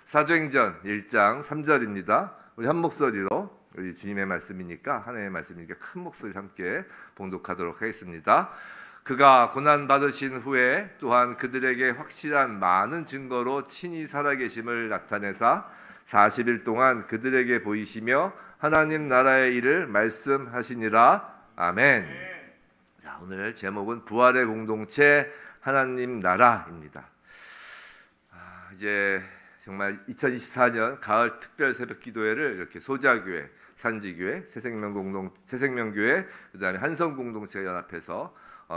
사도행전 1장 3절입니다. 우리 한 목소리로 우리 주님의 말씀이니까 하나님의 말씀이니까 큰 목소리 함께 봉독하도록 하겠습니다. 그가 고난 받으신 후에 또한 그들에게 확실한 많은 증거로 친히 살아계심을 나타내사 40일 동안 그들에게 보이시며 하나님 나라의 일을 말씀하시니라. 아멘. 자, 오늘 제목은 부활의 공동체 하나님 나라입니다. 이제 정말 2024년 가을 특별 새벽 기도회를 이렇게 소자교회, 산지교회, 새생명교회, 그다음에 한성공동체가 연합해서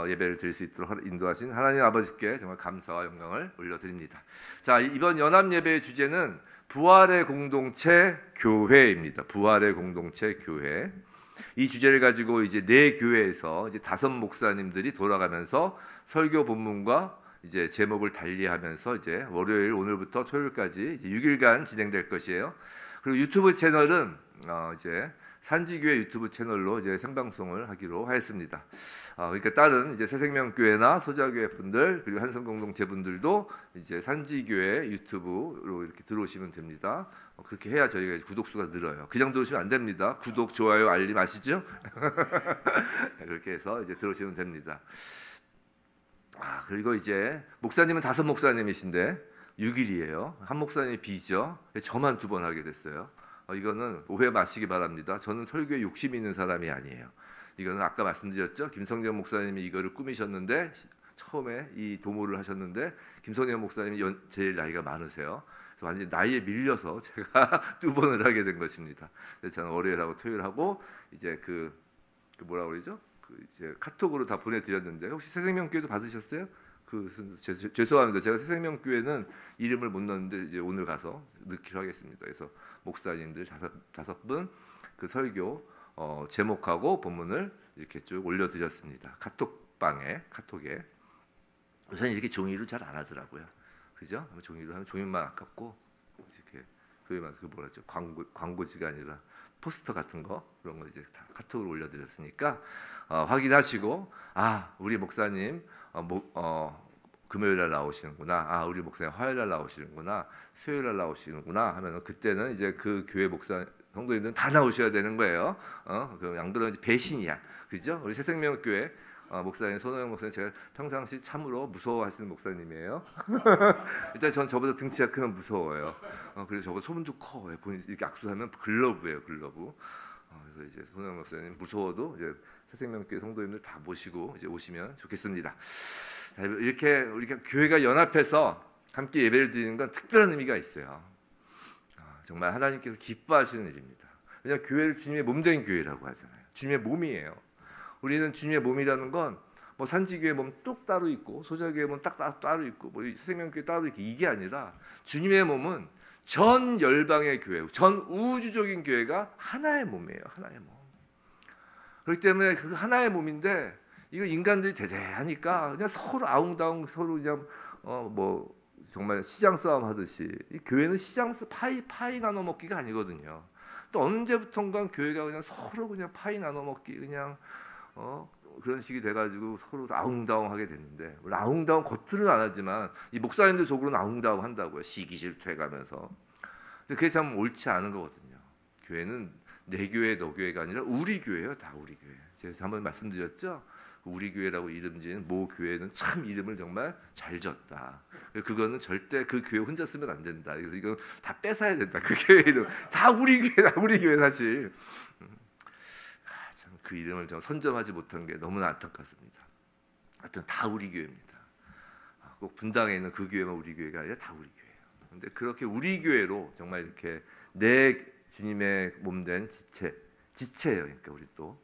예배를 드릴 수 있도록 인도하신 하나님 아버지께 정말 감사와 영광을 올려드립니다. 자, 이번 연합 예배의 주제는 부활의 공동체 교회입니다. 부활의 공동체 교회. 이 주제를 가지고 이제 네 교회에서 이제 5 목사님들이 돌아가면서 설교 본문과 이제 제목을 달리하면서 이제 월요일 오늘부터 토요일까지 이제 6일간 진행될 것이에요. 그리고 유튜브 채널은 이제 산지교회 유튜브 채널로 이제 생방송을 하기로 하였습니다. 그러니까 다른 이제 새생명교회나 소자교회 분들 그리고 한성공동체 분들도 이제 산지교회 유튜브로 이렇게 들어오시면 됩니다. 그렇게 해야 저희가 구독수가 늘어요. 그냥 들어오시면 안 됩니다. 구독, 좋아요, 알림 아시죠? 그렇게 해서 이제 들어오시면 됩니다. 그리고 이제 목사님은 5 목사님이신데 6일이에요. 한 목사님이 비죠. 저만 2번 하게 됐어요. 이거는 오해 마시기 바랍니다. 저는 설교에 욕심이 있는 사람이 아니에요. 이거는 아까 말씀드렸죠. 김성년 목사님이 이거를 꾸미셨는데 처음에 이 도모를 하셨는데 김성년 목사님이 제일 나이가 많으세요. 그래서 완전히 나이에 밀려서 제가 2번을 하게 된 것입니다. 그래서 저는 월요일하고 토요일하고 이제 그 뭐라 그러죠? 이제 카톡으로 다 보내드렸는데 혹시 새생명교회도 받으셨어요? 죄송합니다. 제가 새생명교회는 이름을 못 넣었는데 이제 오늘 가서 넣기로 하겠습니다. 그래서 목사님들 5분 그 설교 제목하고 본문을 이렇게 쭉 올려드렸습니다. 카톡에. 우선 이렇게 종이로 잘 안 하더라고요. 그죠? 종이로 하면 종이만 아깝고 이렇게 그만 그 뭐라죠? 광고지가 아니라 포스터 같은 거 그런 거 이제 다 카톡으로 올려드렸으니까 확인하시고 우리 목사님 금요일날 나오시는구나. 우리 목사님 화요일날 나오시는구나. 수요일날 나오시는구나 하면 그때는 이제 그 교회 목사 성도님들은 다 나오셔야 되는 거예요. 그 양들은 배신이야, 그죠? 우리 새생명교회 목사님 손호영 목사님 제가 평상시 참으로 무서워하시는 목사님이에요. 일단 전 저보다 등치가 크면 무서워요. 그래서 저보다 소문도 커. 이렇게 악수하면 글러브예요, 글러브. 그래서 이제 손호영 목사님 무서워도 이제 새생명교회 성도님들 다 모시고 이제 오시면 좋겠습니다. 이렇게 우리가 교회가 연합해서 함께 예배를 드리는 건 특별한 의미가 있어요. 정말 하나님께서 기뻐하시는 일입니다. 왜냐하면 교회를 주님의 몸된 교회라고 하잖아요. 주님의 몸이에요. 우리는 주님의 몸이라는 건 뭐 산지교회 몸 뚝 따로 있고 소자교회 몸 딱 따로 있고 뭐 새생명교회 따로 있고 이게 아니라 주님의 몸은 전 열방의 교회, 전 우주적인 교회가 하나의 몸이에요. 하나의 몸. 그렇기 때문에 그 하나의 몸인데 이거 인간들이 대대하니까 그냥 서로 아웅다웅 서로 그냥 뭐 정말 시장 싸움 하듯이 이 교회는 시장 파이 나눠 먹기가 아니거든요. 또 언제부턴가 교회가 그냥 서로 그냥 파이 나눠 먹기 그냥 그런 식이 돼가지고 서로 아웅다웅하게 됐는데 아웅다웅 겉으로는 안 하지만 이 목사님들 속으로는 아웅다웅 한다고요. 시기 질투해가면서. 그게 참 옳지 않은 거거든요. 교회는 내 교회 너 교회가 아니라 우리 교회예요. 다 우리 교회. 제가 한번 말씀드렸죠. 우리 교회라고 이름 지은 모 교회는 참 이름을 정말 잘 지었다. 그거는 절대 그 교회 혼자 쓰면 안 된다. 그래서 이거 다 뺏어야 된다. 그 교회 이름 다 우리 교회다. 우리 교회 사실. 참 그 이름을 좀 선점하지 못한 게 너무나 안타깝습니다. 하여튼 다 우리 교회입니다. 꼭 분당에 있는 그 교회만 우리 교회가 아니라 다 우리 교회예요. 그런데 그렇게 우리 교회로 정말 이렇게 내 주님의 몸된 지체예요. 그러니까 우리 또.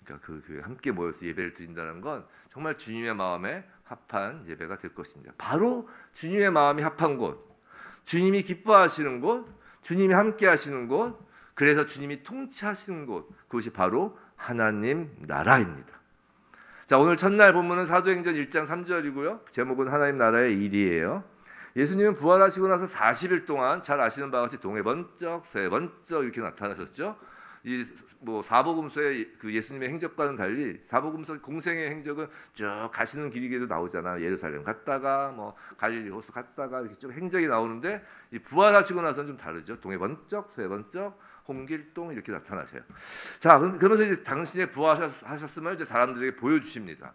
그러니까 그 함께 모여서 예배를 드린다는 건 정말 주님의 마음에 합한 예배가 될 것입니다. 바로 주님의 마음이 합한 곳, 주님이 기뻐하시는 곳, 주님이 함께 하시는 곳, 그래서 주님이 통치하시는 곳, 그것이 바로 하나님 나라입니다. 자, 오늘 첫날 본문은 사도행전 1장 3절이고요. 제목은 하나님 나라의 일이에요. 예수님은 부활하시고 나서 40일 동안 잘 아시는 바와 같이 동해 번쩍 새 번쩍 이렇게 나타나셨죠. 이 뭐 사복음서의 그 예수님의 행적과는 달리 사복음서 공생의 행적은 쭉 가시는 길에도 나오잖아. 예루살렘 갔다가 뭐 갈릴리 호수 갔다가 이렇게 쭉 행적이 나오는데 이 부활하시고 나서는 좀 다르죠. 동해 번쩍 서해 번쩍 홍길동 이렇게 나타나세요. 자, 그러면서 이제 당신이 부활하셨음을 이제 사람들에게 보여주십니다.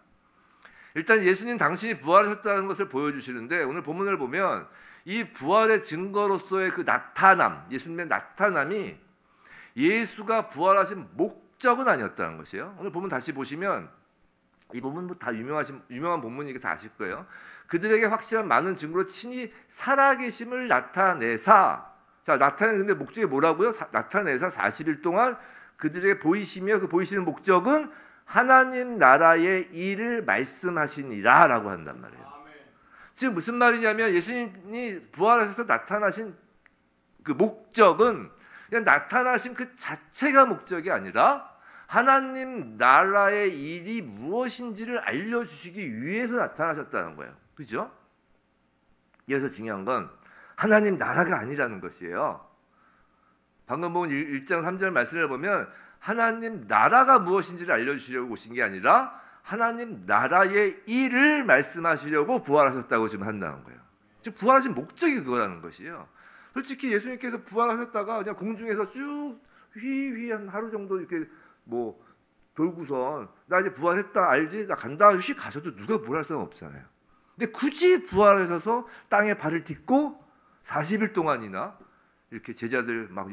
일단 예수님 당신이 부활하셨다는 것을 보여주시는데 오늘 본문을 보면 이 부활의 증거로서의 그 나타남, 예수님의 나타남이 예수가 부활하신 목적은 아니었다는 것이에요. 오늘 본문 다시 보시면 이 본문 다 유명한 본문이니까 다 아실 거예요. 그들에게 확실한 많은 증거로 친히 살아계심을 나타내사. 자, 나타내는 근데 목적이 뭐라고요? 나타내사 40일 동안 그들에게 보이시며 그 보이시는 목적은 하나님 나라의 일을 말씀하시니라 라고 한단 말이에요. 지금 무슨 말이냐면 예수님이 부활하셔서 나타나신 그 목적은 그냥 나타나신 그 자체가 목적이 아니라 하나님 나라의 일이 무엇인지를 알려주시기 위해서 나타나셨다는 거예요. 그죠? 여기서 중요한 건 하나님 나라가 아니라는 것이에요. 방금 본 1장 3절 말씀을 보면 하나님 나라가 무엇인지를 알려주시려고 오신 게 아니라 하나님 나라의 일을 말씀하시려고 부활하셨다고 지금 한다는 거예요. 즉 부활하신 목적이 그거라는 것이에요. 솔직히 예수님께서 부활하셨다가 그냥 공중에서 쭉 휘휘 한 하루 정도 이렇게 뭐 돌고선 나 이제 부활했다 알지? 나 간다 휙 가셔도 누가 뭘 할 사람 없잖아요. 근데 굳이 부활하셔서 땅에 발을 딛고 40일 동안이나 이렇게 제자들 막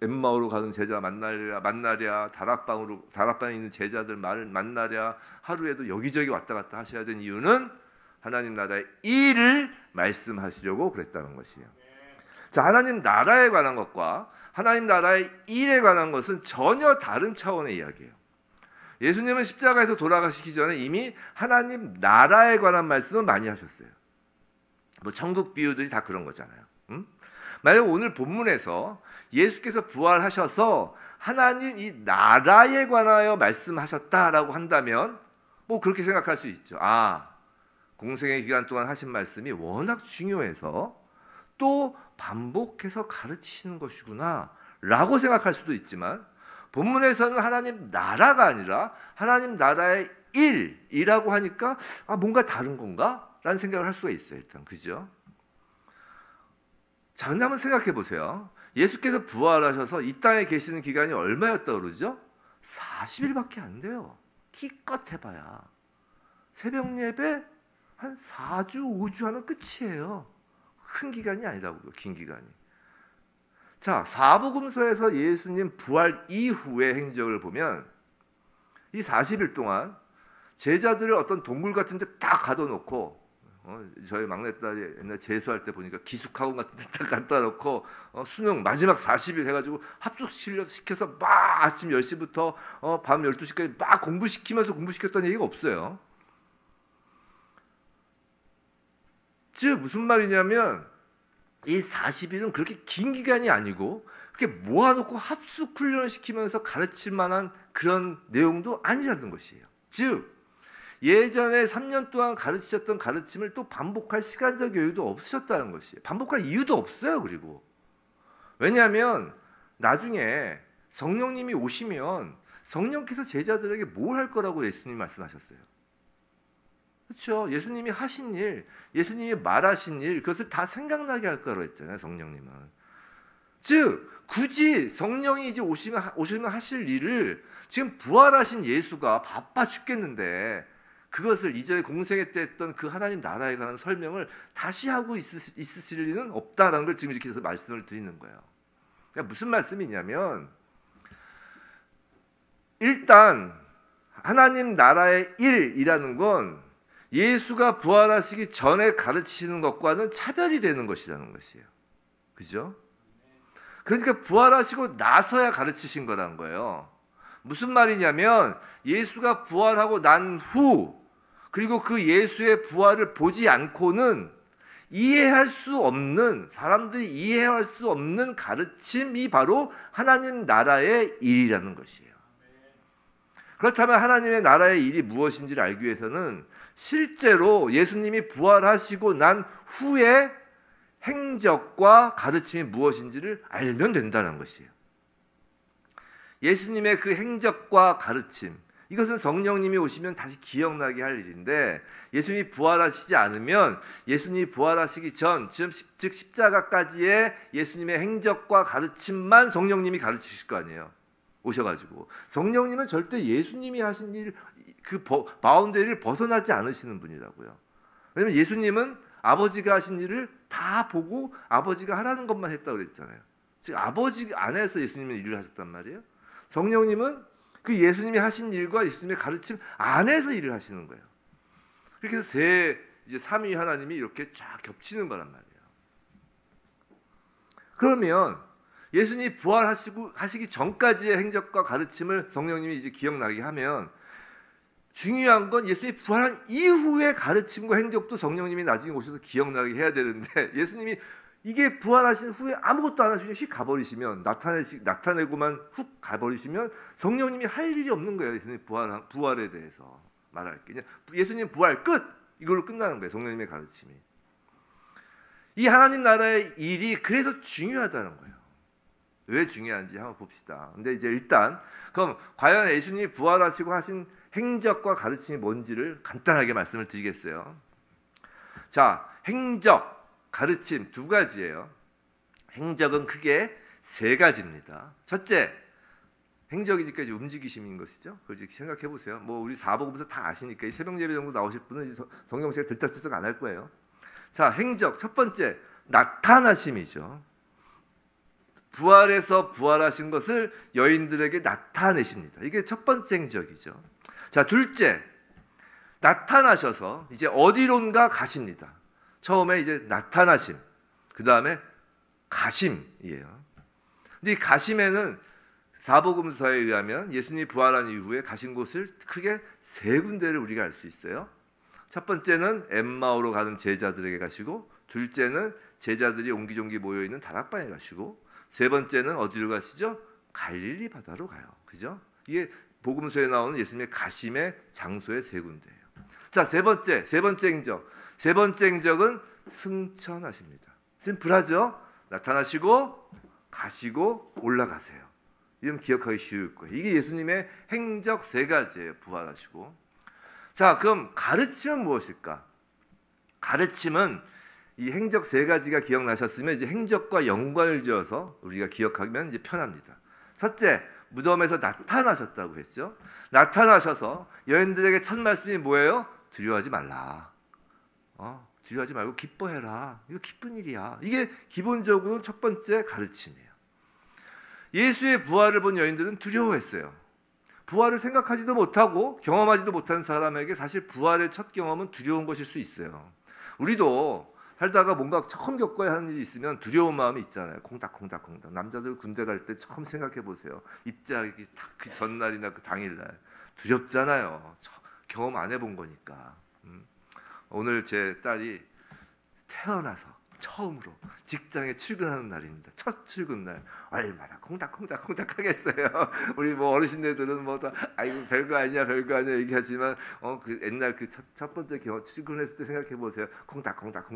엠마오로 가는 제자 만나랴 다락방에 있는 제자들 만나랴 하루에도 여기저기 왔다 갔다 하셔야 되는 이유는 하나님 나라의 일을 말씀하시려고 그랬다는 것이에요. 자, 하나님 나라에 관한 것과 하나님 나라의 일에 관한 것은 전혀 다른 차원의 이야기예요. 예수님은 십자가에서 돌아가시기 전에 이미 하나님 나라에 관한 말씀은 많이 하셨어요. 뭐 천국 비유들이 다 그런 거잖아요. 만약 오늘 본문에서 예수께서 부활하셔서 하나님 이 나라에 관하여 말씀하셨다라고 한다면 뭐 그렇게 생각할 수 있죠. 아, 공생의 기간 동안 하신 말씀이 워낙 중요해서 또 반복해서 가르치시는 것이구나 라고 생각할 수도 있지만 본문에서는 하나님 나라가 아니라 하나님 나라의 일이라고 하니까 아, 뭔가 다른 건가? 라는 생각을 할 수가 있어요. 일단 그죠? 자, 근데 한번 생각해 보세요. 예수께서 부활하셔서 이 땅에 계시는 기간이 얼마였다고 그러죠? 40일밖에 안 돼요. 기껏 해봐야 새벽 예배 한 4주 5주 하면 끝이에요. 큰 기간이 아니라고요. 긴 기간이. 자, 사복음서에서 예수님 부활 이후의 행적을 보면 이 40일 동안 제자들을 어떤 동굴 같은 데 딱 가둬놓고 저희 막내딸이 옛날 재수할 때 보니까 기숙학원 같은 데 딱 갖다 놓고 수능 마지막 40일 해가지고 합숙시켜서 막 아침 10시부터 밤 12시까지 막 공부시켰다는 얘기가 없어요. 즉 무슨 말이냐면 이 40일은 그렇게 긴 기간이 아니고 그렇게 모아놓고 합숙 훈련을 시키면서 가르칠 만한 그런 내용도 아니라는 것이에요. 즉 예전에 3년 동안 가르치셨던 가르침을 또 반복할 시간적 여유도 없으셨다는 것이에요. 반복할 이유도 없어요. 그리고 왜냐하면 나중에 성령님이 오시면 성령께서 제자들에게 뭘 할 거라고 예수님이 말씀하셨어요. 그렇죠. 예수님이 하신 일, 예수님이 말하신 일, 그것을 다 생각나게 할 거라고 했잖아요. 성령님은. 즉 굳이 성령이 이제 오시면 하실 일을 지금 부활하신 예수가 바빠 죽겠는데 그것을 이전에 공생애 때 했던 그 하나님 나라에 관한 설명을 다시 하고 있으실 리는 없다라는 걸 지금 이렇게 해서 말씀을 드리는 거예요. 그러니까 무슨 말씀이냐면 일단 하나님 나라의 일이라는 건 예수가 부활하시기 전에 가르치시는 것과는 차별이 되는 것이라는 것이에요. 그죠? 그러니까 부활하시고 나서야 가르치신 거라는 거예요. 무슨 말이냐면 예수가 부활하고 난 후 그리고 그 예수의 부활을 보지 않고는 이해할 수 없는 사람들이 이해할 수 없는 가르침이 바로 하나님 나라의 일이라는 것이에요. 그렇다면 하나님의 나라의 일이 무엇인지를 알기 위해서는 실제로 예수님이 부활하시고 난 후에 행적과 가르침이 무엇인지를 알면 된다는 것이에요. 예수님의 그 행적과 가르침, 이것은 성령님이 오시면 다시 기억나게 할 일인데, 예수님이 부활하시지 않으면 예수님이 부활하시기 전, 즉 십자가까지의 예수님의 행적과 가르침만 성령님이 가르치실 거 아니에요. 오셔가지고 성령님은 절대 예수님이 하신 일, 그 바운더리를 벗어나지 않으시는 분이라고요. 왜냐하면 예수님은 아버지가 하신 일을 다 보고 아버지가 하라는 것만 했다고 그랬잖아요. 즉 아버지 안에서 예수님은 일을 하셨단 말이에요. 성령님은 그 예수님이 하신 일과 예수님의 가르침 안에서 일을 하시는 거예요. 그렇게 해서 이제 삼위 하나님이 이렇게 쫙 겹치는 거란 말이에요. 그러면 예수님이 부활하시기 전까지의 행적과 가르침을 성령님이 이제 기억나게 하면, 중요한 건 예수님이 부활한 이후의 가르침과 행적도 성령님이 나중에 오셔서 기억나게 해야 되는데, 예수님이 이게 부활하신 후에 아무것도 안 하시고 휙 가버리시면, 나타내고만 훅 가버리시면 성령님이 할 일이 없는 거예요. 예수님 부활에 대해서 말할 게 그냥 예수님 부활 끝, 이걸로 끝나는 거예요. 성령님의 가르침이. 이 하나님 나라의 일이 그래서 중요하다는 거예요. 왜 중요한지 한번 봅시다. 근데 이제 일단 그럼 과연 예수님이 부활하시고 하신 행적과 가르침이 뭔지를 간단하게 말씀을 드리겠어요. 자, 행적, 가르침 두 가지예요. 행적은 크게 세 가지입니다. 첫째, 행적이니까 이제 움직이심인 것이죠. 그걸 생각해 보세요. 뭐 우리 사복음서 다 아시니까 이 새벽 예배 정도 나오실 분은 성경책에 들썩들썩 안 할 거예요. 자, 행적 첫 번째, 나타나심이죠. 부활해서 부활하신 것을 여인들에게 나타내십니다. 이게 첫 번째 행적이죠. 자, 둘째, 나타나셔서 이제 어디론가 가십니다. 처음에 이제 나타나심, 그 다음에 가심이에요. 근데 이 가심에는 사복음서에 의하면 예수님이 부활한 이후에 가신 곳을 크게 세 군데를 우리가 알 수 있어요. 첫 번째는 엠마오로 가는 제자들에게 가시고, 둘째는 제자들이 옹기종기 모여있는 다락방에 가시고, 세 번째는 어디로 가시죠? 갈릴리 바다로 가요. 그죠? 이게 복음서에 나오는 예수님의 가심의 장소의 세 군데예요. 자, 세 번째 행적. 세 번째 행적은 승천하십니다. 심플하죠? 나타나시고 가시고 올라가세요. 이건 기억하기 쉬울 거예요. 이게 예수님의 행적 세 가지예요. 부활하시고. 자, 그럼 가르침은 무엇일까? 가르침은 이 행적 세 가지가 기억나셨으면 이제 행적과 연관을 지어서 우리가 기억하면 이제 편합니다. 첫째, 무덤에서 나타나셨다고 했죠. 나타나셔서 여인들에게 첫 말씀이 뭐예요? 두려워하지 말라. 두려워하지 말고 기뻐해라. 이거 기쁜 일이야. 이게 기본적으로 첫 번째 가르침이에요. 예수의 부활을 본 여인들은 두려워했어요. 부활을 생각하지도 못하고 경험하지도 못한 사람에게 사실 부활의 첫 경험은 두려운 것일 수 있어요. 우리도 살다가 뭔가 처음 겪어야 하는 일이 있으면 두려운 마음이 있잖아요. 콩닥콩닥콩닥. 남자들 군대 갈 때 처음 생각해 보세요. 입대하기 딱 그 전날이나 그 당일날 두렵잖아요. 경험 안 해본 거니까. 오늘 제 딸이 태어나서 처음으로 직장에 출근하는 날입니다. 첫 출근 날. 얼마나 콩닥콩닥 하겠어요. 우리 뭐 어르신들은 뭐 다 아이고 별거 아니야 얘기하지만 그 옛날 그 첫 번째 출근했을 때 생각해 보세요. 콩닥콩닥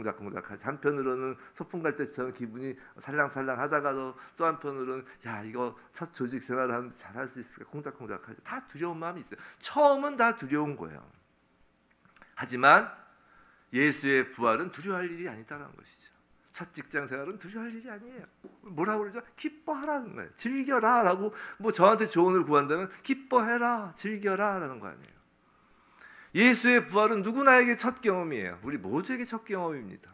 하지. 한편으로는 소풍 갈 때처럼 기분이 살랑살랑 하다가도 또 한편으로는 야, 이거 첫 조직 생활을 하는데 잘할 수 있을까? 콩닥콩닥 하지. 다 두려운 마음이 있어요. 처음은 다 두려운 거예요. 하지만 예수의 부활은 두려워할 일이 아니다라는 것이죠. 첫 직장 생활은 두려워할 일이 아니에요. 뭐라고 그러죠? 기뻐하라는 거예요. 즐겨라라고. 뭐 저한테 조언을 구한다면 기뻐해라, 즐겨라라는 거 아니에요. 예수의 부활은 누구나에게 첫 경험이에요. 우리 모두에게 첫 경험입니다.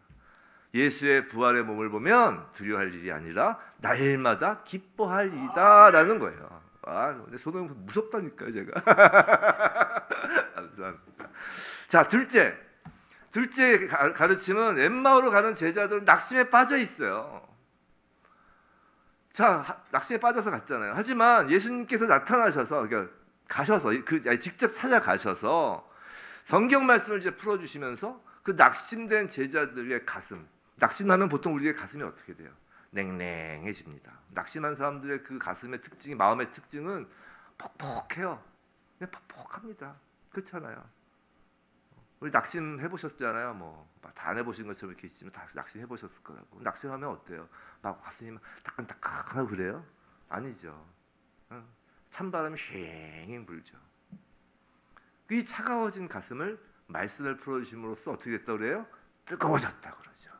예수의 부활의 몸을 보면 두려워할 일이 아니라 날마다 기뻐할 일이다라는 거예요. 근데 손흥민 무섭다니까요, 제가. 감사합니다. 자, 둘째 가르침은 엠마오로 가는 제자들은 낙심에 빠져 있어요. 자, 낙심에 빠져서 갔잖아요. 하지만 예수님께서 나타나셔서, 그러니까 가셔서 직접 찾아가셔서 성경 말씀을 이제 풀어주시면서 그 낙심된 제자들의 가슴, 낙심하면 보통 우리의 가슴이 어떻게 돼요? 냉랭해집니다. 낙심한 사람들의 그 가슴의 특징이, 마음의 특징은 퍽퍽해요. 그냥 퍽퍽합니다. 그렇잖아요. 우리 낙심 해보셨잖아요. 뭐 다 안 해보신 것처럼 이렇게 있지만 다 낙심 해보셨을 거라고. 낙심하면 어때요? 막 가슴이 막 따끈따끈하고 그래요? 아니죠. 찬바람이 휑 불죠. 이 차가워진 가슴을 말씀을 풀어주심으로써 어떻게 됐다고 그래요? 뜨거워졌다고 그러죠.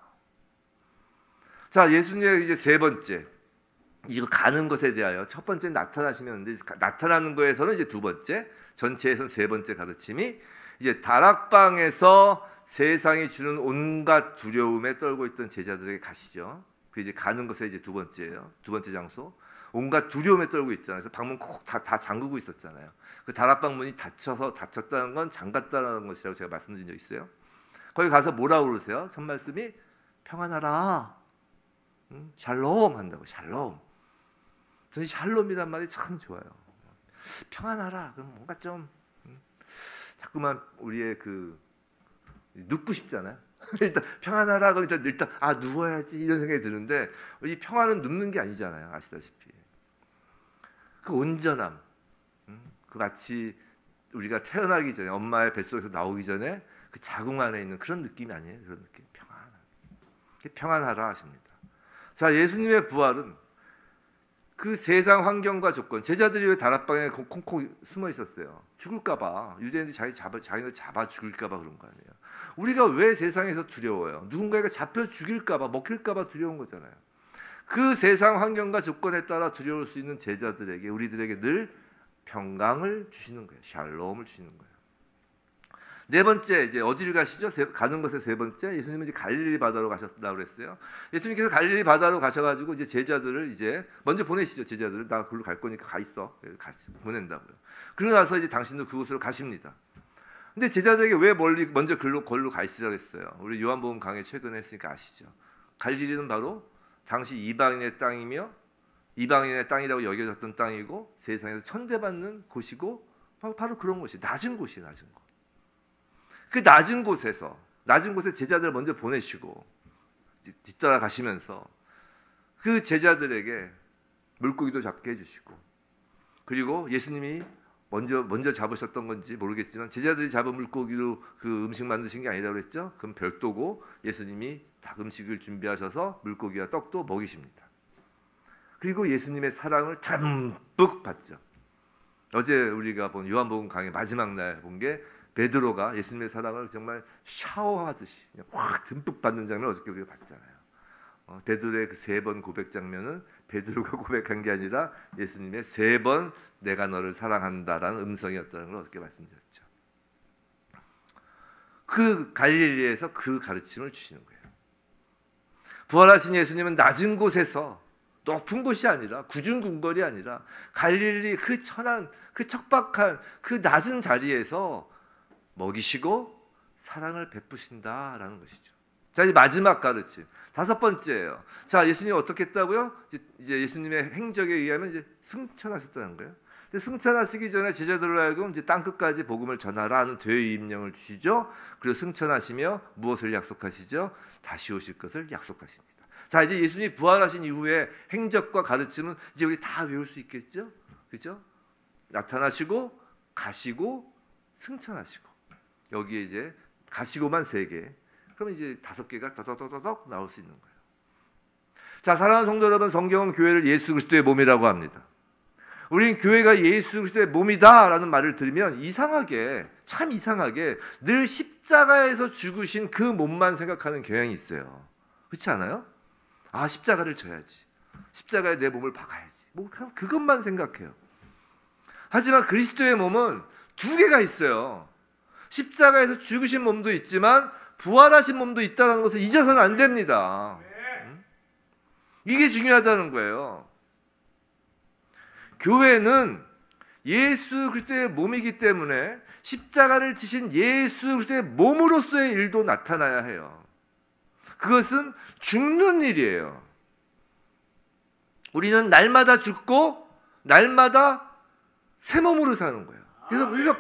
자, 예수님의 이제 세 번째, 이거 가는 것에 대하여 첫 번째 나타나시면 나타나는 거에서는 이제 두 번째, 전체에서는 세 번째 가르침이 이제 다락방에서 세상이 주는 온갖 두려움에 떨고 있던 제자들에게 가시죠. 그 이제 가는 것에 이제 두 번째예요. 두 번째 장소. 온갖 두려움에 떨고 있잖아요. 그래서 방문 콕 다 잠그고 있었잖아요. 그 다락방 문이 닫혔다는 건 잠갔다는 것이라고 제가 말씀드린 적 있어요. 거기 가서 뭐라고 그러세요? 첫 말씀이 평안하라. 샬롬 한다고. 샬롬. 저는 샬롬이란 말이 참 좋아요. 평안하라. 그럼 뭔가 좀 자꾸만 우리의 그 눕고 싶잖아요. 일단 평안하라 그러면 일단 누워야지 이런 생각이 드는데 이 평안은 눕는 게 아니잖아요. 아시다시피. 그 온전함. 그 마치 우리가 태어나기 전에 엄마의 뱃속에서 나오기 전에 그 자궁 안에 있는 그런 느낌이 아니에요. 그런 느낌. 평안하라 하십니다. 자, 예수님의 부활은 그 세상 환경과 조건, 제자들이 왜 다락방에 콩콩 숨어 있었어요? 죽을까봐. 유대인들이 자기를 잡아 죽일까봐 그런 거 아니에요. 우리가 왜 세상에서 두려워요? 누군가가 잡혀 죽일까봐, 먹힐까봐 두려운 거잖아요. 그 세상 환경과 조건에 따라 두려울 수 있는 제자들에게, 우리들에게 늘 평강을 주시는 거예요. 샬롬을 주시는 거예요. 네 번째, 이제 어디를 가시죠? 가는 것의 세 번째, 예수님은 이제 갈릴리 바다로 가셨다고 그랬어요. 예수님께서 갈릴리 바다로 가셔가지고 이제 제자들을 이제 먼저 보내시죠. 제자들을 나 그걸로 갈 거니까 가 있어. 같이 보낸다고요. 그러고 나서 이제 당신도 그곳으로 가십니다. 근데 제자들에게 왜 먼저 걸로 가 있으라고 했어요? 우리 요한복음 강의 최근에 했으니까 아시죠? 갈릴리는 바로 당시 이방인의 땅이며 이방인의 땅이라고 여겨졌던 땅이고 세상에서 천대받는 곳이고 바로 그런 곳이 낮은 곳이에요. 낮은 곳. 그 낮은 곳에 제자들을 먼저 보내시고 뒤따라 가시면서 그 제자들에게 물고기도 잡게 해주시고 그리고 예수님이 먼저 잡으셨던 건지 모르겠지만 제자들이 잡은 물고기로 그 음식 만드신 게 아니라고 그랬죠. 그럼 별도고 예수님이 다 음식을 준비하셔서 물고기와 떡도 먹이십니다. 그리고 예수님의 사랑을 듬뿍 받죠. 어제 우리가 본 요한복음 강의 마지막 날 본 게 베드로가 예수님의 사랑을 정말 샤워하듯이 그냥 확 듬뿍 받는 장면을 어저께 우리가 봤잖아요. 베드로의 그 3번 고백 장면은 베드로가 고백한 게 아니라 예수님의 3번 내가 너를 사랑한다라는 음성이었다는 걸 어저께 말씀드렸죠. 그 갈릴리에서 그 가르침을 주시는 거예요. 부활하신 예수님은 낮은 곳에서 높은 곳이 아니라 구중궁궐이 아니라 갈릴리 그 천한 그 척박한 그 낮은 자리에서 먹이시고 사랑을 베푸신다라는 것이죠. 자, 이제 마지막 가르침. 5번째예요. 자, 예수님이 어떻게 했다고요? 이제 예수님의 행적에 의하면 이제 승천하셨다는 거예요. 근데 승천하시기 전에 제자들로 하여금 이제 땅 끝까지 복음을 전하라는 대의 임령을 주시죠. 그리고 승천하시며 무엇을 약속하시죠? 다시 오실 것을 약속하십니다. 자, 이제 예수님이 부활하신 이후에 행적과 가르침은 이제 우리 다 외울 수 있겠죠? 그죠? 나타나시고 가시고 승천하시고 여기에 이제 가시고만 3개. 그러면 이제 5개가 더더더더덕 나올 수 있는 거예요. 자, 사랑하는 성도 여러분, 성경은 교회를 예수 그리스도의 몸이라고 합니다. 우리는 교회가 예수 그리스도의 몸이다라는 말을 들으면 참 이상하게 늘 십자가에서 죽으신 그 몸만 생각하는 경향이 있어요. 그렇지 않아요? 십자가를 져야지. 십자가에 내 몸을 박아야지. 뭐 그것만 생각해요. 하지만 그리스도의 몸은 2개가 있어요. 십자가에서 죽으신 몸도 있지만 부활하신 몸도 있다는 것을 잊어서는 안 됩니다. 이게 중요하다는 거예요. 교회는 예수 그리스도의 몸이기 때문에 십자가를 지신 예수 그리스도의 몸으로서의 일도 나타나야 해요. 그것은 죽는 일이에요. 우리는 날마다 죽고 날마다 새 몸으로 사는 거예요. 그래서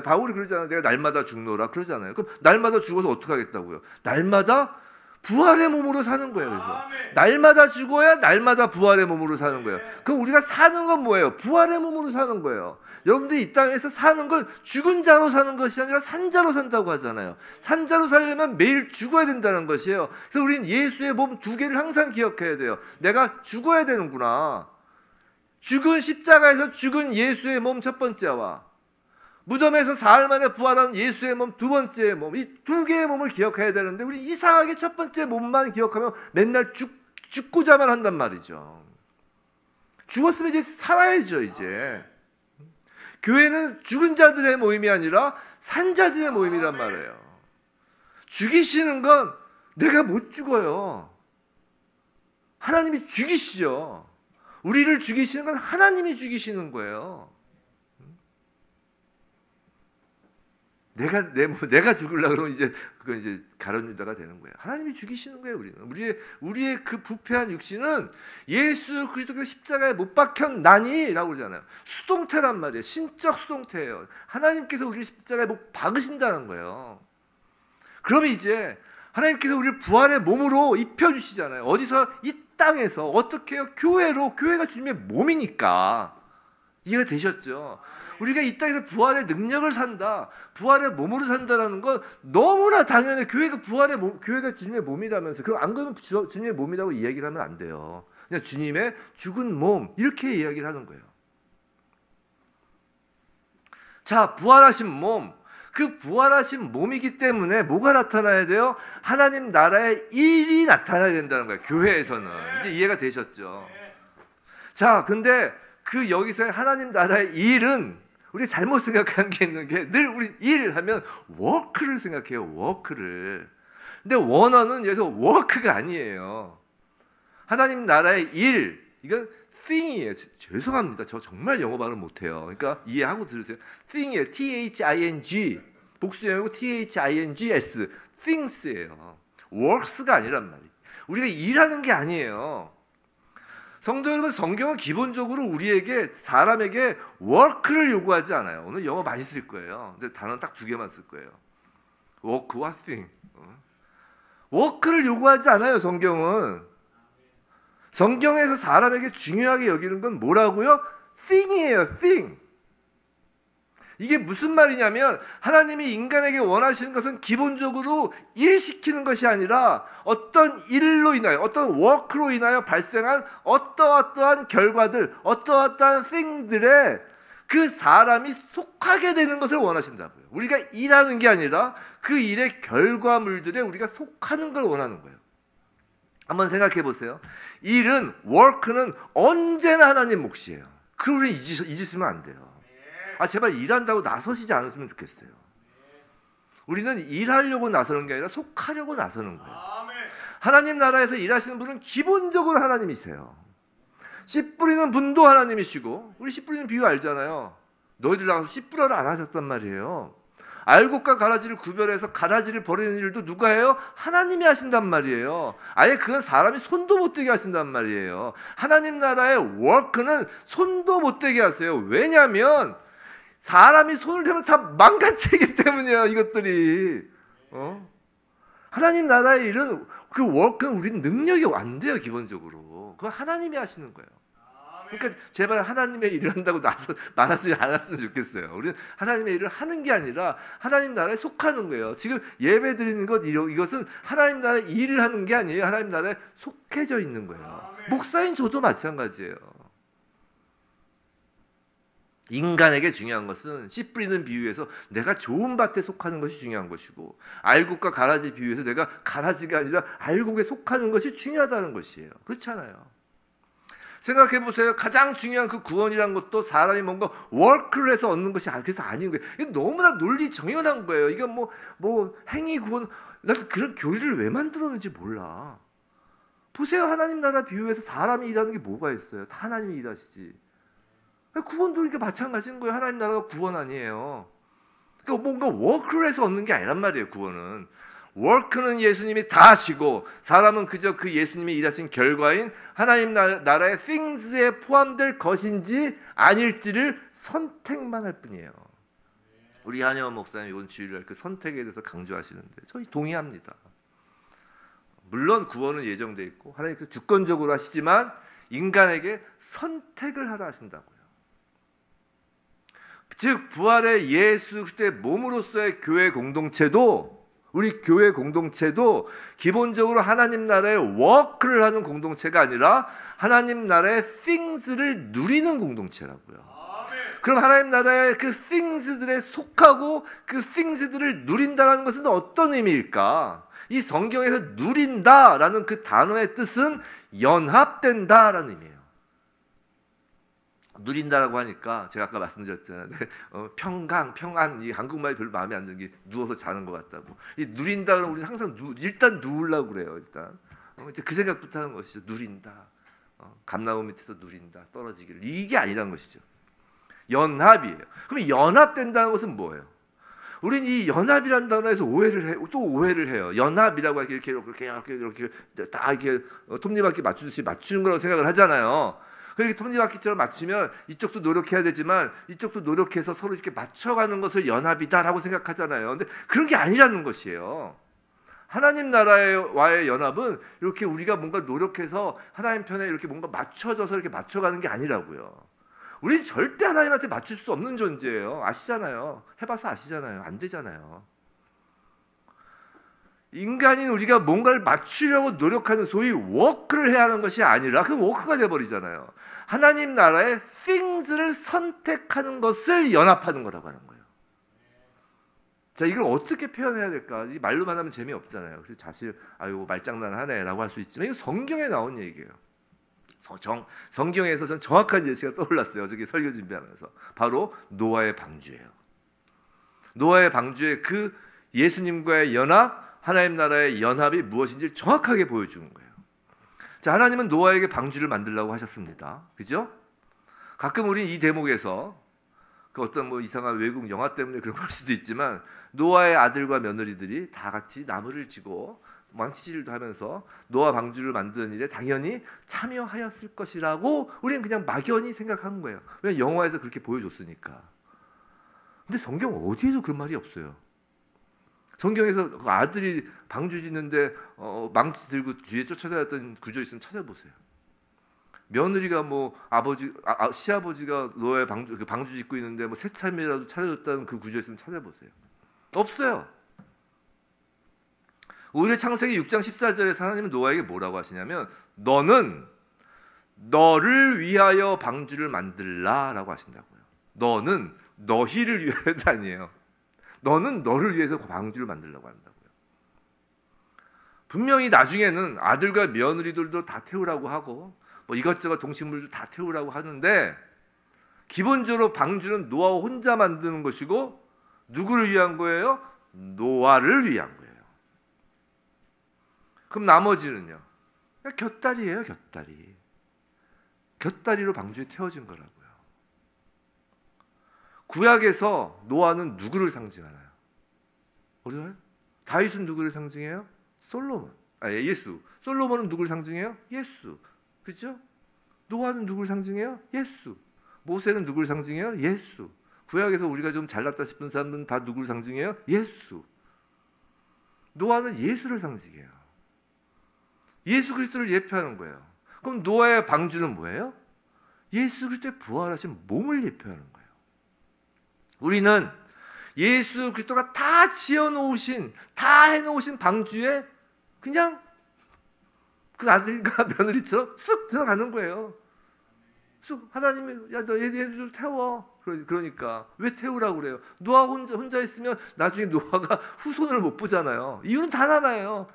바울이 그러잖아요. 내가 날마다 죽노라 그러잖아요. 그럼 날마다 죽어서 어떻게 하겠다고요? 날마다 부활의 몸으로 사는 거예요. 그래서 날마다 죽어야 날마다 부활의 몸으로 사는 거예요. 그럼 우리가 사는 건 뭐예요? 부활의 몸으로 사는 거예요. 여러분들이 이 땅에서 사는 건 죽은 자로 사는 것이 아니라 산자로 산다고 하잖아요. 산자로 살려면 매일 죽어야 된다는 것이에요. 그래서 우리는 예수의 몸 2개를 항상 기억해야 돼요. 내가 죽어야 되는구나. 죽은 십자가에서 죽은 예수의 몸 첫 번째와 무덤에서 사흘 만에 부활한 예수의 몸 두 번째 몸, 이 두 개의 몸을 기억해야 되는데 우리 이상하게 첫 번째 몸만 기억하면 맨날 죽고자만 한단 말이죠. 죽었으면 이제 살아야죠. 이제 교회는 죽은 자들의 모임이 아니라 산 자들의 모임이란 말이에요. 죽이시는 건 내가 못 죽어요. 하나님이 죽이시죠. 우리를 죽이시는 건 하나님이 죽이시는 거예요. 내가 죽으려고 그러면 이제 그건 이제 가룟 유다가 되는 거예요. 하나님이 죽이시는 거예요. 우리의 그 부패한 육신은 예수 그리스도께서 십자가에 못 박혔나니라고 그러잖아요. 수동태란 말이에요. 신적 수동태예요. 하나님께서 우리를 십자가에 못 박으신다는 거예요. 그러면 이제 하나님께서 우리를 부활의 몸으로 입혀주시잖아요. 어디서? 이 땅에서. 어떻게 해요? 교회가 주님의 몸이니까. 이해가 되셨죠? 우리가 이 땅에서 부활의 능력을 산다, 부활의 몸으로 산다라는 건 너무나 당연해. 교회가 주님의 몸이라면서. 그럼 안 그러면 주님의 몸이라고 이야기를 하면 안 돼요. 그냥 주님의 죽은 몸 이렇게 이야기를 하는 거예요. 자, 부활하신 몸, 그 부활하신 몸이기 때문에 뭐가 나타나야 돼요? 하나님 나라의 일이 나타나야 된다는 거예요. 교회에서는. 이제 이해가 되셨죠? 자, 근데 그 여기서의 하나님 나라의 일은 우리가 잘못 생각한 게 있는 게 늘 우리 일 하면 워크를 생각해요. 워크를. 근데 원어는 여기서 워크가 아니에요. 하나님 나라의 일, 이건 thing이에요. 죄송합니다. 저 정말 영어 발음 못해요. 그러니까 이해하고 들으세요. thing이에요. T-H-I-N-G. 복수형이고 T-H-I-N-G-S. things예요. works가 아니란 말이에요. 우리가 일하는 게 아니에요. 성도 여러분, 성경은 기본적으로 우리에게, 사람에게 work를 요구하지 않아요. 오늘 영어 많이 쓸 거예요. 근데 단어는 딱 두 개만 쓸 거예요. work와 thing. work를 요구하지 않아요, 성경은. 성경에서 사람에게 중요하게 여기는 건 뭐라고요? thing이에요, thing. 이게 무슨 말이냐면 하나님이 인간에게 원하시는 것은 기본적으로 일시키는 것이 아니라 어떤 일로 인하여, 어떤 워크로 인하여 발생한 어떠어떠한 결과들, 어떠어떠한 thing들에 그 사람이 속하게 되는 것을 원하신다고요. 우리가 일하는 게 아니라 그 일의 결과물들에 우리가 속하는 걸 원하는 거예요. 한번 생각해 보세요. 일은, 워크는 언제나 하나님 몫이에요. 그걸 우리 잊으시면 안 돼요. 제발 일한다고 나서시지 않았으면 좋겠어요. 우리는 일하려고 나서는 게 아니라 속하려고 나서는 거예요. 하나님 나라에서 일하시는 분은 기본적으로 하나님이세요. 씨 뿌리는 분도 하나님이시고, 우리 씨 뿌리는 비유 알잖아요. 너희들 나가서 씨 뿌려라 안 하셨단 말이에요. 알곡과 가라지를 구별해서 가라지를 버리는 일도 누가 해요? 하나님이 하신단 말이에요. 아예 그건 사람이 손도 못 대게 하신단 말이에요. 하나님 나라의 워크는 손도 못 대게 하세요. 왜냐하면 사람이 손을 대면 다 망가지기 때문이에요. 이것들이. 하나님 나라의 일은, 그 워크는 우리는 능력이 안 돼요. 기본적으로. 그건 하나님이 하시는 거예요. 그러니까 제발 하나님의 일을 한다고 말하지 않았으면 좋겠어요. 우리는 하나님의 일을 하는 게 아니라 하나님 나라에 속하는 거예요. 지금 예배 드리는 것, 이것은 하나님 나라의 일을 하는 게 아니에요. 하나님 나라에 속해져 있는 거예요. 목사인 저도 마찬가지예요. 인간에게 중요한 것은 씨 뿌리는 비유에서 내가 좋은 밭에 속하는 것이 중요한 것이고, 알곡과 가라지 비유에서 내가 가라지가 아니라 알곡에 속하는 것이 중요하다는 것이에요. 그렇잖아요. 생각해 보세요. 가장 중요한 그 구원이란 것도 사람이 뭔가 워크를 해서 얻는 것이 그래서 아닌 거예요. 이게 너무나 논리 정연한 거예요. 이건 뭐 행위 구원, 난 그런 교리를 왜 만들었는지 몰라. 보세요. 하나님 나라 비유에서 사람이 일하는 게 뭐가 있어요? 다 하나님이 일하시지. 구원도 이렇게 마찬가지인 거예요. 하나님 나라가 구원 아니에요. 그러니까 뭔가 워크를 해서 얻는 게 아니란 말이에요. 구원은. 워크는 예수님이 다 하시고, 사람은 그저 그 예수님이 일하신 결과인 하나님 나라의 things에 포함될 것인지 아닐지를 선택만 할 뿐이에요. 우리 한혜원 목사님 이번 주일날 그 선택에 대해서 강조하시는데 저희 동의합니다. 물론 구원은 예정돼 있고 하나님께서 주권적으로 하시지만 인간에게 선택을 하라 하신다고요. 즉 부활의 예수 그리스도의 몸으로서의 교회 공동체도 우리 교회 공동체도 기본적으로 하나님 나라의 워크를 하는 공동체가 아니라 하나님 나라의 things를 누리는 공동체라고요. 그럼 하나님 나라의 그 things들에 속하고 그 things들을 누린다는 것은 어떤 의미일까? 이 성경에서 누린다라는 그 단어의 뜻은 연합된다라는 의미예요. 누린다라고 하니까 제가 아까 말씀드렸잖아요. 평안, 이 한국말이 별로 마음에 안 드는 게 누워서 자는 것 같다고. 이 누린다 그러면 우리는 항상 일단 누우려고 그래요. 일단 이제 그 생각부터 하는 것이죠. 누린다. 감나무 밑에서 누린다. 떨어지기를. 이게 아니라는 것이죠. 연합이에요. 그럼 연합된다는 것은 뭐예요? 우리는 이 연합이라는 단어에서 오해를 해요. 연합이라고 이렇게 다 이렇게 톱니바퀴 맞추듯이 맞추는 거라고 생각을 하잖아요. 그렇게 톱니바퀴처럼 맞추면 이쪽도 노력해야 되지만 이쪽도 노력해서 서로 이렇게 맞춰가는 것을 연합이다라고 생각하잖아요. 근데 그런 게 아니라는 것이에요. 하나님 나라와의 연합은 이렇게 우리가 뭔가 노력해서 하나님 편에 이렇게 뭔가 맞춰져서 이렇게 맞춰가는 게 아니라고요. 우리는 절대 하나님한테 맞출 수 없는 존재예요. 아시잖아요. 해봐서 아시잖아요. 안 되잖아요. 인간인 우리가 뭔가를 맞추려고 노력하는 소위 워크를 해야 하는 것이 아니라 그 워크가 돼버리잖아요. 하나님 나라의 things를 선택하는 것을 연합하는 거라고 하는 거예요. 자, 이걸 어떻게 표현해야 될까? 이 말로만 하면 재미없잖아요. 그래서 자신 아유 말장난하네라고 할 수 있지만 이거 성경에 나온 얘기예요. 성경에서 전 정확한 예시가 떠올랐어요. 어저께 설교 준비하면서 바로 노아의 방주예요. 노아의 방주의 그 예수님과의 연합, 하나님 나라의 연합이 무엇인지 정확하게 보여주는 거예요. 자, 하나님은 노아에게 방주를 만들라고 하셨습니다. 그죠? 가끔 우리는 이 대목에서 그 어떤 뭐 이상한 외국 영화 때문에 그런 걸 수도 있지만 노아의 아들과 며느리들이 다 같이 나무를 지고 망치질도 하면서 노아 방주를 만드는 일에 당연히 참여하였을 것이라고 우리는 그냥 막연히 생각한 거예요. 왜냐면 영화에서 그렇게 보여줬으니까. 근데 성경 어디에도 그런 말이 없어요. 성경에서 그 아들이 방주 짓는데 망치 들고 뒤에 쫓아다녔던 구조 있으면 찾아보세요. 며느리가 뭐 시아버지가 노아의 방주 짓고 있는데 뭐 새참이라도 차려줬다는 그 구조 있으면 찾아보세요. 없어요. 오히려 창세기 6장 14절에서 하나님은 노아에게 뭐라고 하시냐면 너는 너를 위하여 방주를 만들라라고 하신다고요. 너는 너희를 위하여도 아니에요. 너는 너를 위해서 방주를 만들려고 한다고요. 분명히 나중에는 아들과 며느리들도 다 태우라고 하고 뭐 이것저것 동식물도 다 태우라고 하는데 기본적으로 방주는 노아 혼자 만드는 것이고 누구를 위한 거예요? 노아를 위한 거예요. 그럼 나머지는요? 곁다리예요, 곁다리. 곁다리로 방주에 태워진 거라고요. 구약에서 노아는 누구를 상징하나요? 어려워요? 다윗은 누구를 상징해요? 솔로몬. 예수. 솔로몬은 누구를 상징해요? 예수. 그렇죠? 노아는 누구를 상징해요? 예수. 모세는 누구를 상징해요? 예수. 구약에서 우리가 좀 잘났다 싶은 사람들은 다 누구를 상징해요? 예수. 노아는 예수를 상징해요. 예수 그리스도를 예표하는 거예요. 그럼 노아의 방주는 뭐예요? 예수 그리스도의 부활하신 몸을 예표하는 거예요. 우리는 예수 그리스도가 다 지어놓으신, 다 해놓으신 방주에 그냥 그 아들과 며느리처럼 쑥 들어가는 거예요. 쑥 하나님이 야 너 얘들 좀 태워. 그러니까 왜 태우라고 그래요? 노아 혼자 있으면 나중에 노아가 후손을 못 보잖아요. 이유는 단 하나예요.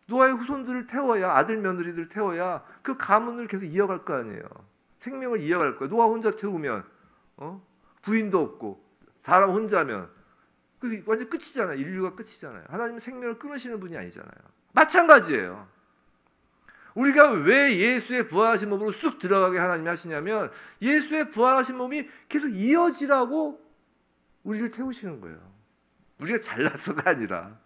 노아의 후손들을 태워야, 아들 며느리들을 태워야 그 가문을 계속 이어갈 거 아니에요. 생명을 이어갈 거예요. 노아 혼자 태우면 부인도 없고 사람 혼자면 그 완전 끝이잖아요. 인류가 끝이잖아요. 하나님은 생명을 끊으시는 분이 아니잖아요. 마찬가지예요. 우리가 왜 예수의 부활하신 몸으로 쑥 들어가게 하나님이 하시냐면 예수의 부활하신 몸이 계속 이어지라고 우리를 태우시는 거예요. 우리가 잘나서가 아니라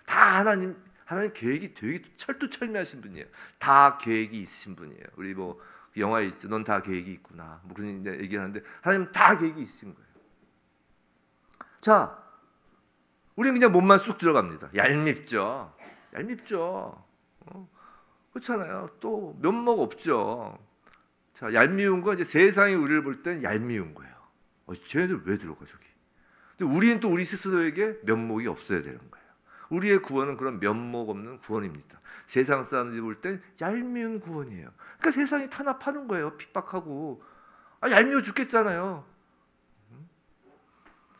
다 하나님 계획이 되게 철두철미하신 분이에요. 다 계획이 있으신 분이에요. 우리 뭐 영화에 있죠. 넌 다 계획이 있구나. 뭐 그런 얘기하는데 하나님 다 계획이 있으신 거예요. 자, 우리는 그냥 몸만 쑥 들어갑니다. 얄밉죠. 그렇잖아요. 또 면목 없죠. 자, 얄미운 건 이제 세상이 우리를 볼 땐 얄미운 거예요. 쟤네들 왜 들어가 저기? 근데 우리는 또 우리 스스로에게 면목이 없어야 되는 거예요. 우리의 구원은 그런 면목 없는 구원입니다. 세상 사람들이 볼 땐 얄미운 구원이에요. 그러니까 세상이 탄압하는 거예요. 핍박하고. 얄미워 죽겠잖아요.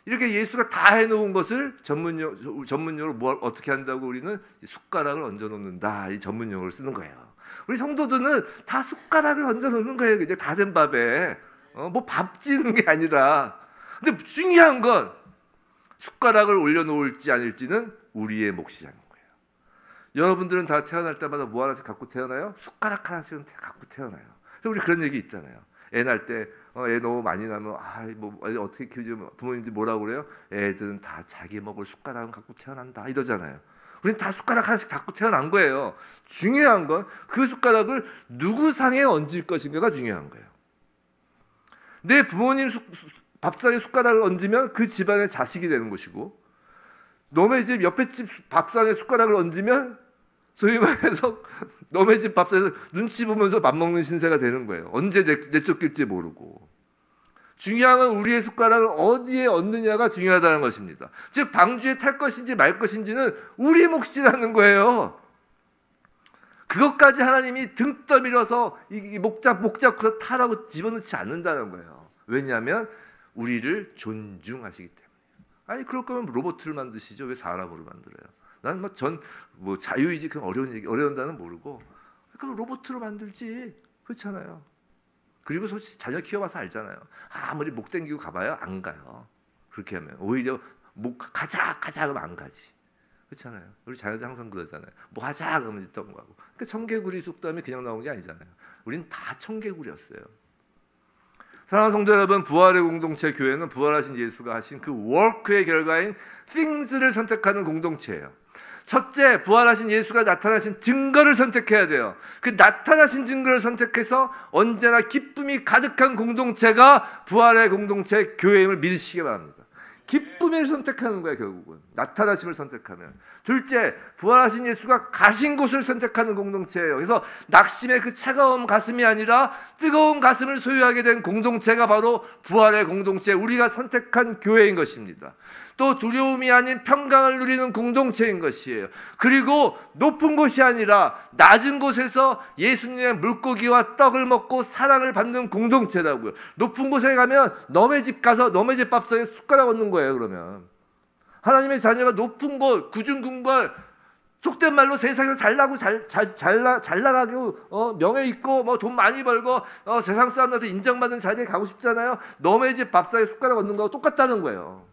이렇게 예수가 다 해놓은 것을 전문용어로 어떻게 한다고 우리는 숟가락을 얹어 놓는다. 이 전문용어를 쓰는 거예요. 우리 성도들은 다 숟가락을 얹어 놓는 거예요. 이제 다 된 밥에. 뭐 밥 지는 게 아니라. 근데 중요한 건 숟가락을 올려놓을지 아닐지는 우리의 몫이라는 거예요. 여러분들은 다 태어날 때마다 뭐 하나씩 갖고 태어나요? 숟가락 하나씩은 갖고 태어나요. 그래서 우리 그런 얘기 있잖아요. 애 날 때, 애 너무 많이 나면, 뭐, 어떻게 키우지, 부모님들이 뭐라고 그래요? 애들은 다 자기 먹을 숟가락은 갖고 태어난다. 이러잖아요. 우리는 다 숟가락 하나씩 갖고 태어난 거예요. 중요한 건 그 숟가락을 누구 상에 얹을 것인가가 중요한 거예요. 내 부모님 밥상에 숟가락을 얹으면 그 집안의 자식이 되는 것이고, 너네 집 옆에 집 밥상에 숟가락을 얹으면 소위 말해서 너네 집 밥상에서 눈치 보면서 밥 먹는 신세가 되는 거예요. 언제 내쫓길지 모르고. 중요한 건 우리의 숟가락을 어디에 얹느냐가 중요하다는 것입니다. 즉 방주에 탈 것인지 말 것인지는 우리 몫이라는 거예요. 그것까지 하나님이 등 떠밀어서 이 목자 타라고 집어넣지 않는다는 거예요. 왜냐하면 우리를 존중하시기 때문에. 아니 그럴 거면 로봇을 만드시죠. 왜 사람으로 만들어요? 난 뭐 자유의지 그런 어려운 단어는 모르고 그럼 로봇으로 만들지. 그렇잖아요. 그리고 솔직히 자녀 키워봐서 알잖아요. 아무리 목 땡기고 가봐요 안 가요. 그렇게 하면 오히려 목 가자 하면 안 가지. 그렇잖아요. 우리 자녀들 항상 그러잖아요. 뭐 하자 그러면 떠가고. 그러니까 청개구리 속담이 그냥 나온 게 아니잖아요. 우리는 다 청개구리였어요. 사랑하는 성도 여러분, 부활의 공동체 교회는 부활하신 예수가 하신 그 워크의 결과인 things를 선택하는 공동체예요. 첫째, 부활하신 예수가 나타나신 증거를 선택해야 돼요. 그 나타나신 증거를 선택해서 언제나 기쁨이 가득한 공동체가 부활의 공동체 교회임을 믿으시기 바랍니다. 기쁨을 선택하는 거예요. 결국은 나타나심을 선택하면. 둘째, 부활하신 예수가 가신 곳을 선택하는 공동체예요. 그래서 낙심의 그 차가운 가슴이 아니라 뜨거운 가슴을 소유하게 된 공동체가 바로 부활의 공동체, 우리가 선택한 교회인 것입니다. 또 두려움이 아닌 평강을 누리는 공동체인 것이에요. 그리고 높은 곳이 아니라 낮은 곳에서 예수님의 물고기와 떡을 먹고 사랑을 받는 공동체라고요. 높은 곳에 가면 너네 집 가서 너네 집 밥상에 숟가락 얹는 거예요. 그러면 하나님의 자녀가 높은 곳, 구중궁궐, 속된 말로 세상에서 잘 나가고 명예 있고 뭐 돈 많이 벌고 세상 사람들한테 인정받는 자리에 가고 싶잖아요. 너네 집 밥상에 숟가락 얹는 거하고 똑같다는 거예요.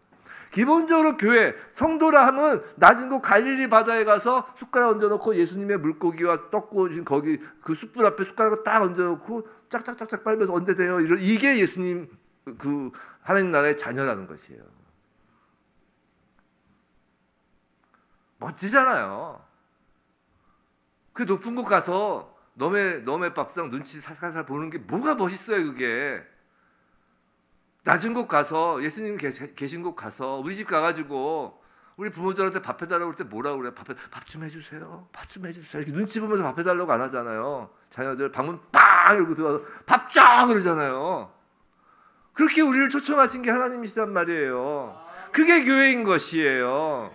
기본적으로 교회, 성도라 하면 낮은 곳 갈릴리 바다에 가서 숟가락 얹어놓고 예수님의 물고기와 떡 구워주신 거기 그 숯불 앞에 숟가락을 딱 얹어놓고 짝짝짝짝 빨면서 언제 돼요? 이게 예수님 그 하나님 나라의 자녀라는 것이에요. 멋지잖아요. 그 높은 곳 가서 너네 밥상 눈치 살살 보는 게 뭐가 멋있어요, 그게. 낮은 곳 가서 예수님 계신 곳 가서 우리 집 가가지고 우리 부모들한테 밥 해달라고 할 때 뭐라고 그래요? 밥 좀 해주세요. 밥 좀 해주세요. 이렇게 눈치 보면서 밥 해달라고 안 하잖아요. 자녀들 방문 빵 이러고 들어가서 밥 쫙 그러잖아요. 그렇게 우리를 초청하신 게 하나님이시단 말이에요. 그게 교회인 것이에요.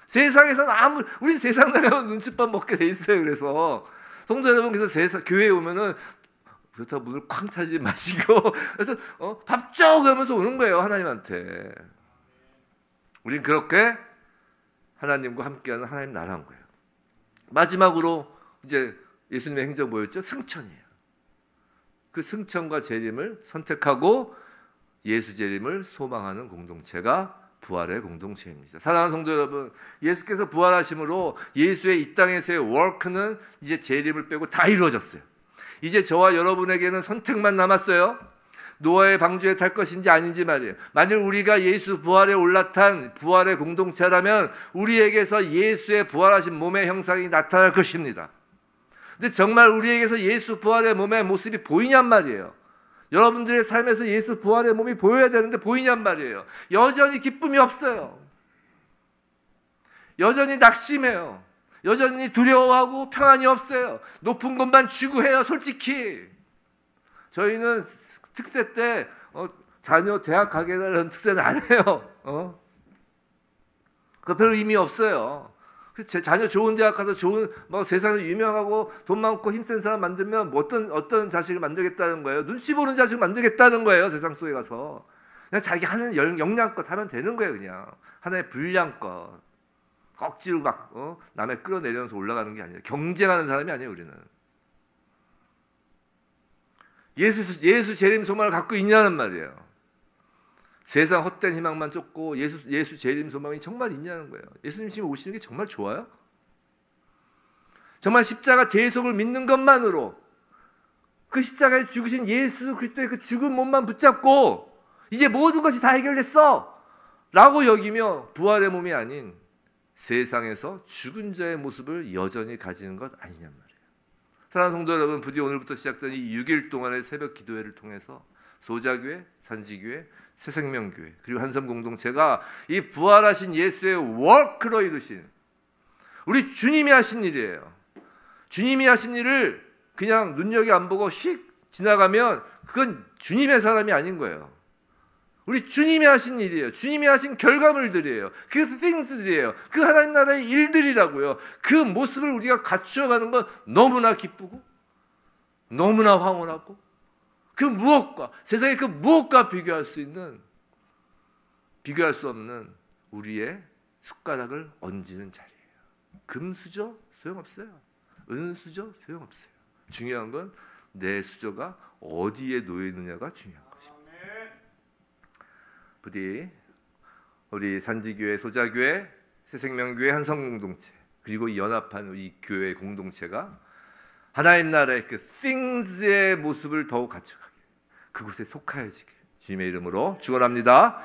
세상에서는 우리 세상 나가면 눈칫밥 먹게 돼 있어요. 그래서 성도 여러분, 그래서 교회에 오면은 그렇다고 문을 쾅 차지 마시고 그래서 밥 줘! 그러면서 오는 거예요. 하나님한테. 우린 그렇게 하나님과 함께하는 하나님 나라인 거예요. 마지막으로 이제 예수님의 행적 뭐였죠? 승천이에요. 그 승천과 재림을 선택하고 예수 재림을 소망하는 공동체가 부활의 공동체입니다. 사랑하는 성도 여러분, 예수께서 부활하심으로 예수의 이 땅에서의 워크는 이제 재림을 빼고 다 이루어졌어요. 이제 저와 여러분에게는 선택만 남았어요. 노아의 방주에 탈 것인지 아닌지 말이에요. 만일 우리가 예수 부활에 올라탄 부활의 공동체라면 우리에게서 예수의 부활하신 몸의 형상이 나타날 것입니다. 근데 정말 우리에게서 예수 부활의 몸의 모습이 보이냔 말이에요. 여러분들의 삶에서 예수 부활의 몸이 보여야 되는데 보이냔 말이에요. 여전히 기쁨이 없어요. 여전히 낙심해요. 여전히 두려워하고 평안이 없어요. 높은 곳만 추구해요. 솔직히 저희는 특세 때 자녀 대학 가게 되는 특세는 안 해요. 그 별 의미 없어요. 제 자녀 좋은 대학 가서 좋은 뭐 세상에 유명하고 돈 많고 힘센 사람 만들면 뭐 어떤 자식을 만들겠다는 거예요. 눈치 보는 자식을 만들겠다는 거예요. 세상 속에 가서 그냥 자기 하는 역량껏 하면 되는 거예요. 그냥 하나의 분량껏 억지로 막 남의 끌어내려서 올라가는 게 아니에요. 경쟁하는 사람이 아니에요. 우리는 예수 재림 소망을 갖고 있냐는 말이에요. 세상 헛된 희망만 쫓고 예수 재림 소망이 정말 있냐는 거예요. 예수님 지금 오시는 게 정말 좋아요? 정말 십자가 대속을 믿는 것만으로 그 십자가에 죽으신 예수 그리스도의 그 죽은 몸만 붙잡고 이제 모든 것이 다 해결됐어 라고 여기며 부활의 몸이 아닌 세상에서 죽은 자의 모습을 여전히 가지는 것 아니냔 말이에요. 사랑하는 성도 여러분, 부디 오늘부터 시작된 이 6일 동안의 새벽 기도회를 통해서 소자교회, 산지교회, 새생명교회 그리고 한섬 공동체가 이 부활하신 예수의 워크로 이루신 우리 주님이 하신 일이에요. 주님이 하신 일을 그냥 눈여겨 안 보고 휙 지나가면 그건 주님의 사람이 아닌 거예요. 우리 주님이 하신 일이에요. 주님이 하신 결과물들이에요. 그 things들이에요. 그 하나님 나라의 일들이라고요. 그 모습을 우리가 갖추어가는 건 너무나 기쁘고 너무나 황홀하고 그 무엇과 세상의 그 무엇과 비교할 수 없는 우리의 숟가락을 얹는 자리예요. 금수저 소용없어요. 은수저 소용없어요. 중요한 건 내 수저가 어디에 놓여 있느냐가 중요한 것입니다. 부디 우리 산지교회, 소자교회, 새생명교회, 한성공동체 그리고 이 연합한 우리 교회 공동체가 하나님 나라의 그 things의 모습을 더욱 갖춰가게 그곳에 속하여지게 주님의 이름으로 축원합니다.